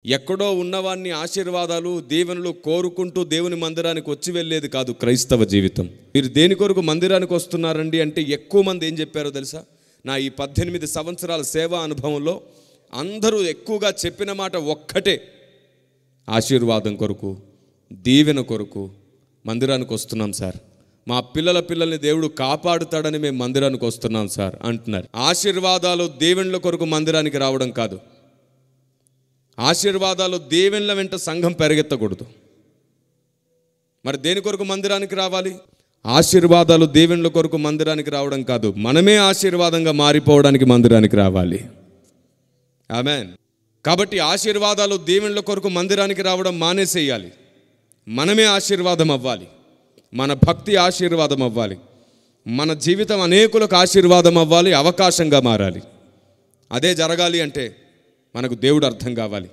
ఎక్కడో ఉన్నవాన్ని ఆశీర్వాదాలు దీవెనలు కోరుకుంటూ దేవుని మందిరానికి వచ్చి వెళ్ళేది కాదు క్రైస్తవ జీవితం. మీరు దేని కొరకు మందిరానికి వస్తున్నారండి అంటే ఎక్కువ మంది ఏం చెప్పారో తెలుసా? నా ఈ 18 సంవత్సరాల సేవా అనుభవంలో అందరూ ఎక్కువగా చెప్పిన మాట ఒక్కటే, ఆశీర్వాదం కొరకు దీవెన కొరకు మందిరానికి వస్తున్నాం సార్, మా పిల్లల్ని దేవుడు కాపాడుతాడని మేము మందిరానికి వస్తున్నాం సార్ అంటున్నారు. ఆశీర్వాదాలు దీవెనల కొరకు మందిరానికి రావడం కాదు. ఆశీర్వాదాలు దీవెనల వెంట సంఘం పెరిగెత్తకూడదు. మరి దేని కొరకు మందిరానికి రావాలి? ఆశీర్వాదాలు దీవెనల కొరకు మందిరానికి రావడం కాదు, మనమే ఆశీర్వాదంగా మారిపోవడానికి మందిరానికి రావాలి. ఆమేన్. కాబట్టి ఆశీర్వాదాలు దీవెనల కొరకు మందిరానికి రావడం మానేసేయాలి. మనమే ఆశీర్వాదం అవ్వాలి, మన భక్తి ఆశీర్వాదం అవ్వాలి, మన జీవితం అనేకులకు ఆశీర్వాదం అవ్వాలి, అవకాశంగా మారాలి. అదే జరగాలి అంటే మనకు దేవుడు అర్థం కావాలి.